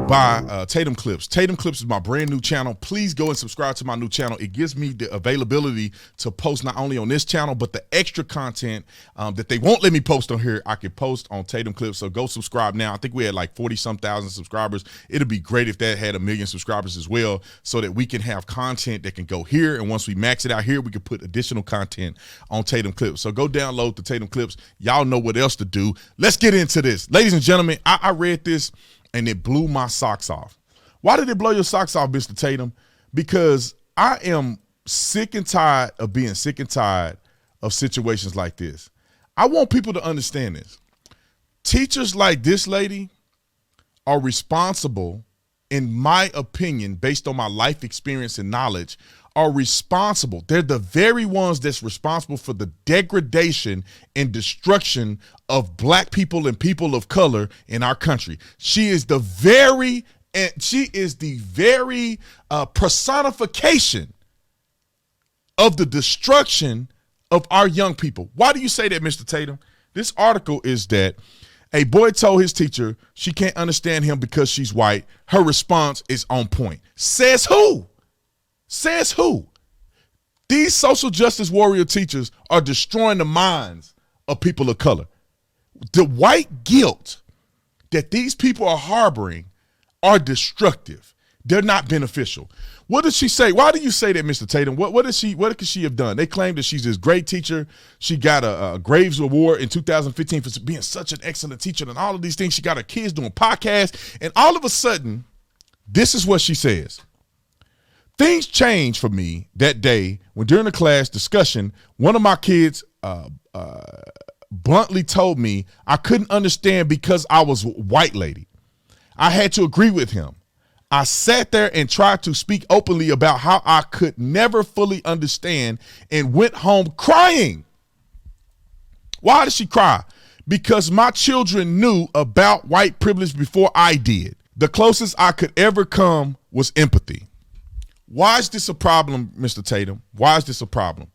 by Tatum Clips. Tatum Clips is my brand new channel. Please go and subscribe to my new channel. It gives me the availability to post not only on this channel, but the extra content that they won't let me post on here, I can post on Tatum Clips. So go subscribe now. I think we had like 40-some thousand subscribers. It'd be great if that had 1 million subscribers as well, so that we can have content that can go here. And once we max it out here, we can put additional content on Tatum Clips. So go download the Tatum Clips. Y'all know what else to do. Let's get into this. Ladies and gentlemen, I read this and it blew my socks off. Why did it blow your socks off, Mr. Tatum? Because I am sick and tired of being sick and tired of situations like this. I want people to understand this. Teachers like this lady are responsible, in my opinion, based on my life experience and knowledge, are responsible. They're the very ones that's responsible for the degradation and destruction of black people and people of color in our country. She is the very personification of the destruction of our young people. Why do you say that, Mr. Tatum? This article is that a boy told his teacher she can't understand him because she's white. Her response is on point. Says who? Says who? These social justice warrior teachers are destroying the minds of people of color. The white guilt that these people are harboring are destructive. They're not beneficial. What does she say? Why do you say that, Mr. Tatum? What could she have done? They claim that she's this great teacher. She got a Graves Award in 2015 for being such an excellent teacher and all of these things. She got her kids doing podcasts. And all of a sudden, this is what she says. Things changed for me that day when during the class discussion, one of my kids bluntly told me I couldn't understand because I was a white lady. I had to agree with him. I sat there and tried to speak openly about how I could never fully understand and went home crying. Why did she cry? Because my children knew about white privilege before I did. The closest I could ever come was empathy. Why is this a problem, Mr. Tatum? Why is this a problem?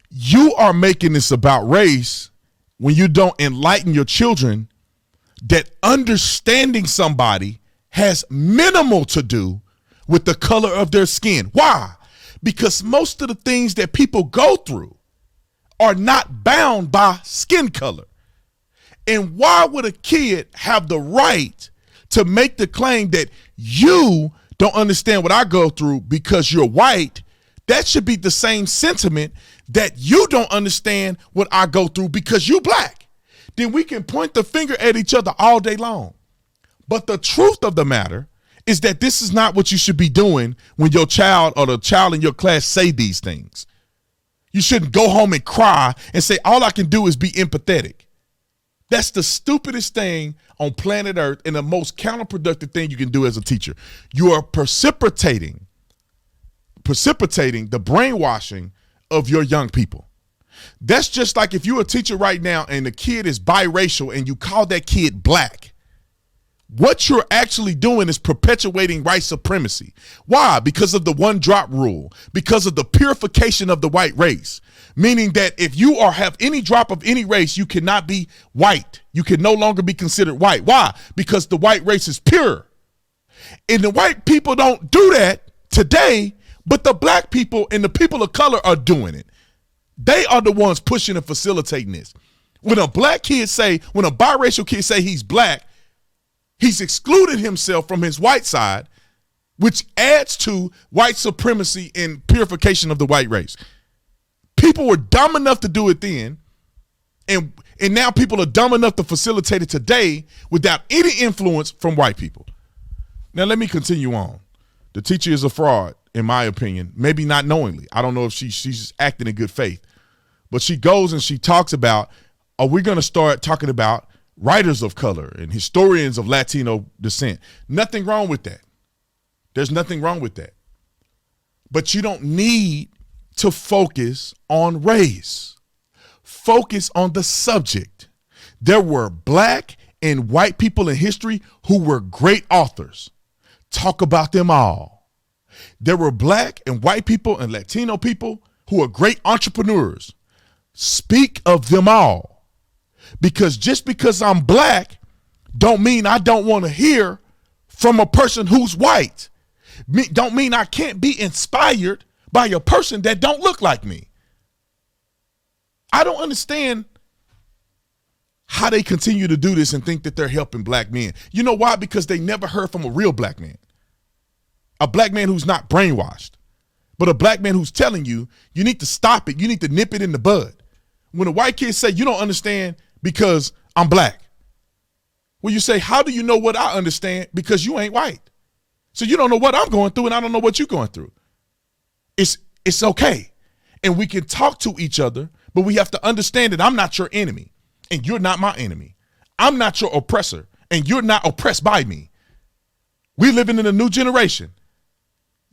You are making this about race when you don't enlighten your children that understanding somebody has minimal to do with the color of their skin. Why? Because most of the things that people go through are not bound by skin color. And why would a kid have the right to make the claim that you don't understand what I go through because you're white? That should be the same sentiment that you don't understand what I go through because you black. Then we can point the finger at each other all day long. But the truth of the matter is that this is not what you should be doing when your child or the child in your class say these things. You shouldn't go home and cry and say, all I can do is be empathetic. That's the stupidest thing on planet Earth and the most counterproductive thing you can do as a teacher. You are precipitating the brainwashing of your young people. That's just like if you're a teacher right now and the kid is biracial and you call that kid black. What you're actually doing is perpetuating white supremacy. Why? Because of the one drop rule, because of the purification of the white race, meaning that if you have any drop of any race, you cannot be white. You can no longer be considered white. Why? Because the white race is pure. And the white people don't do that today, but the black people and the people of color are doing it. They are the ones pushing and facilitating this. When a biracial kid say he's black, he's excluded himself from his white side, which adds to white supremacy and purification of the white race. People were dumb enough to do it then, and now people are dumb enough to facilitate it today without any influence from white people. Now let me continue on. The teacher is a fraud, in my opinion, maybe not knowingly. I don't know if she's just acting in good faith. But she goes and she talks about, are we going to start talking about writers of color and historians of Latino descent? Nothing wrong with that. There's nothing wrong with that. But you don't need to focus on race. Focus on the subject. There were black and white people in history who were great authors. Talk about them all. There were black and white people and Latino people who are great entrepreneurs. Speak of them all. Because just because I'm black don't mean I don't want to hear from a person who's white. Don't mean I can't be inspired by a person that don't look like me. I don't understand how they continue to do this and think that they're helping black men. You know why? Because they never heard from a real black man. A black man who's not brainwashed, but a black man who's telling you, you need to stop it. You need to nip it in the bud. When a white kid say, you don't understand because I'm black. Well, you say, how do you know what I understand? Because you ain't white. So you don't know what I'm going through and I don't know what you're going through. It's okay. And we can talk to each other, but we have to understand that I'm not your enemy and you're not my enemy. I'm not your oppressor and you're not oppressed by me. We're living in a new generation.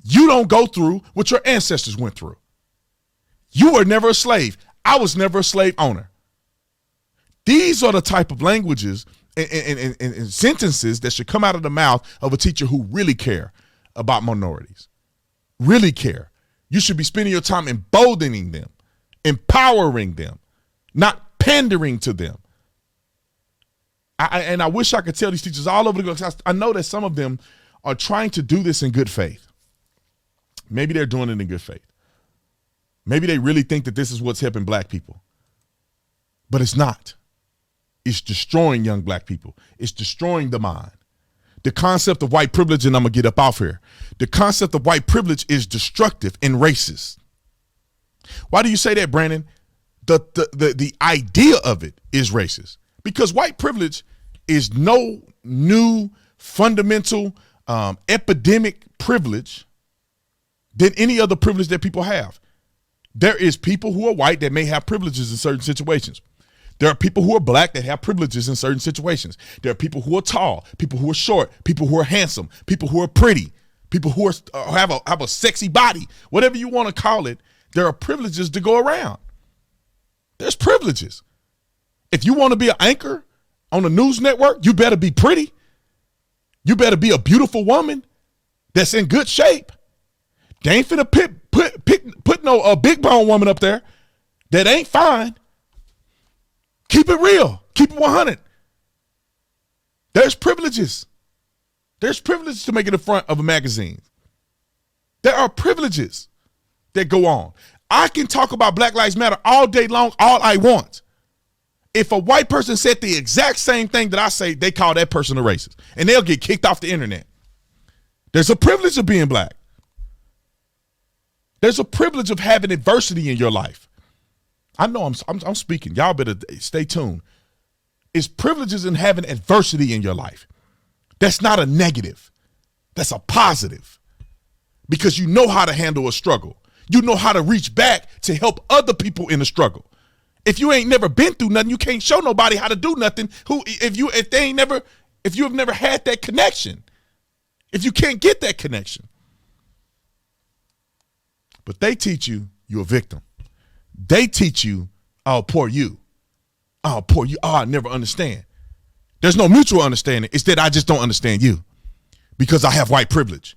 You don't go through what your ancestors went through. You were never a slave. I was never a slave owner. These are the type of languages and sentences that should come out of the mouth of a teacher who really care about minorities, really care. You should be spending your time emboldening them, empowering them, not pandering to them. I wish I could tell these teachers all over the globe. I know that some of them are trying to do this in good faith. Maybe they're doing it in good faith. Maybe they really think that this is what's helping black people, but it's not. It's destroying young black people. It's destroying the mind. The concept of white privilege, and I'm gonna get up off here. The concept of white privilege is destructive and racist. Why do you say that, Brandon? The idea of it is racist because white privilege is no new fundamental epidemic privilege than any other privilege that people have. There is people who are white that may have privileges in certain situations. There are people who are black that have privileges in certain situations. There are people who are tall, people who are short, people who are handsome, people who are pretty, people who are have a sexy body, whatever you want to call it. There are privileges to go around. There's privileges. If you want to be an anchor on a news network, you better be pretty. You better be a beautiful woman that's in good shape. They ain't finna put no big bone woman up there that ain't fine. Keep it real. Keep it 100. There's privileges. There's privileges to make it the front of a magazine. There are privileges that go on. I can talk about Black Lives Matter all day long, all I want. If a white person said the exact same thing that I say, they call that person a racist. And they'll get kicked off the internet. There's a privilege of being black. There's a privilege of having adversity in your life. I know I'm speaking. Y'all better stay tuned. It's privileges in having adversity in your life. That's not a negative. That's a positive. Because you know how to handle a struggle. You know how to reach back to help other people in a struggle. If you ain't never been through nothing, you can't show nobody how to do nothing. If you have never had that connection, if you can't get that connection. But they teach you you're a victim. They teach you, oh, poor you. Oh, poor you. Oh, I never understand. There's no mutual understanding. It's that I just don't understand you because I have white privilege.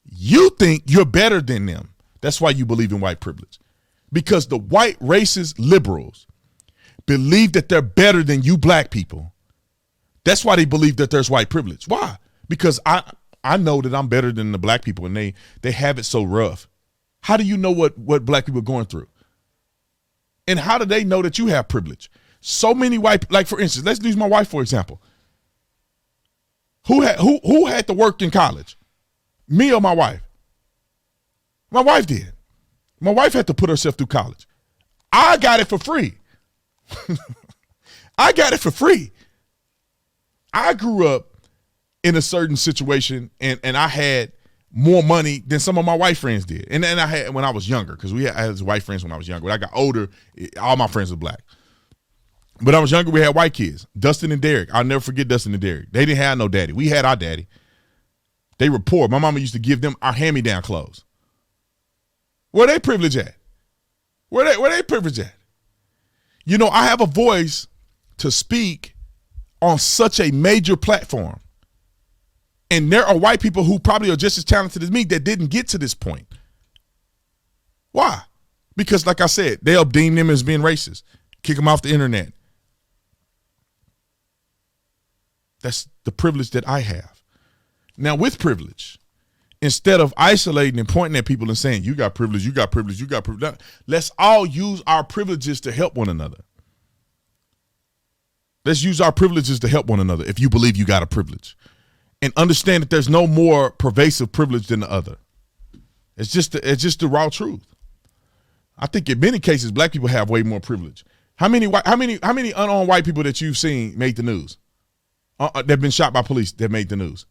You think you're better than them. That's why you believe in white privilege. Because the white racist liberals believe that they're better than you black people. That's why they believe that there's white privilege. Why? Because I know that I'm better than the black people and they have it so rough. How do you know what black people are going through? And how do they know that you have privilege? So many white, like for instance, let's use my wife for example. Who had to work in college? Me or my wife? My wife did. My wife had to put herself through college. I got it for free. I got it for free. I grew up in a certain situation and I had more money than some of my white friends did. And I had when I was younger, because I had white friends when I was younger. When I got older, all my friends were black. But I was younger, we had white kids. Dustin and Derek. I'll never forget Dustin and Derek. They didn't have no daddy. We had our daddy. They were poor. My mama used to give them our hand-me-down clothes. Where they privilege at? Where they privilege at? You know, I have a voice to speak on such a major platform. And there are white people who probably are just as talented as me that didn't get to this point. Why? Because like I said, they'll deem them as being racist, kick them off the internet. That's the privilege that I have. Now, with privilege, instead of isolating and pointing at people and saying, you got privilege, you got privilege, you got privilege, let's all use our privileges to help one another. Let's use our privileges to help one another if you believe you got a privilege. And understand that there's no more pervasive privilege than the other. It's just the raw truth. I think in many cases, black people have way more privilege. How many unarmed white people that you've seen made the news? They've been shot by police that made the news.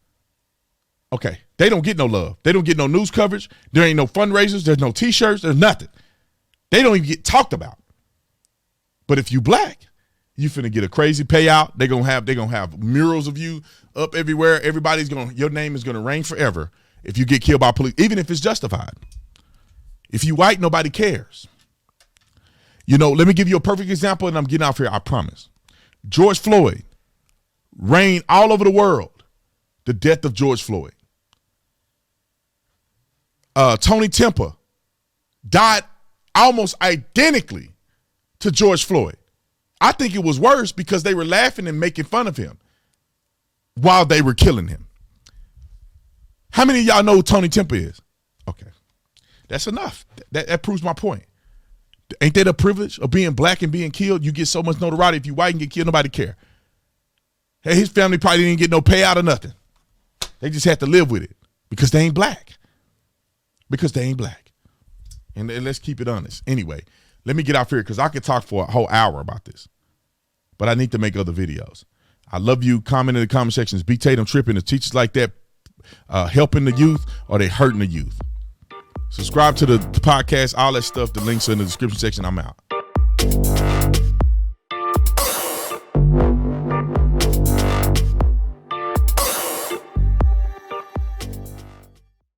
Okay, they don't get no love. They don't get no news coverage. There ain't no fundraisers. There's no T-shirts. There's nothing. They don't even get talked about. But if you black, you finna get a crazy payout. They're gonna have murals of you up everywhere. Your name is gonna reign forever if you get killed by police, even if it's justified. If you white, nobody cares. You know, let me give you a perfect example, and I'm getting off here, I promise. George Floyd reigned all over the world. The death of George Floyd. Tony Temple died almost identically to George Floyd. I think it was worse because they were laughing and making fun of him while they were killing him. How many of y'all know who Tony Temple is? Okay. That's enough. That proves my point. Ain't that a privilege of being black and being killed? You get so much notoriety. If you white and get killed, nobody care. Hey, his family probably didn't get no payout or nothing. They just had to live with it because they ain't black. Because they ain't black. And let's keep it honest. Anyway, let me get off here because I could talk for a whole hour about this. But I need to make other videos. I love you. Comment in the comment sections. B. Tatum tripping. The teachers like that helping the youth or they hurting the youth. Subscribe to the podcast, all that stuff. The links are in the description section. I'm out.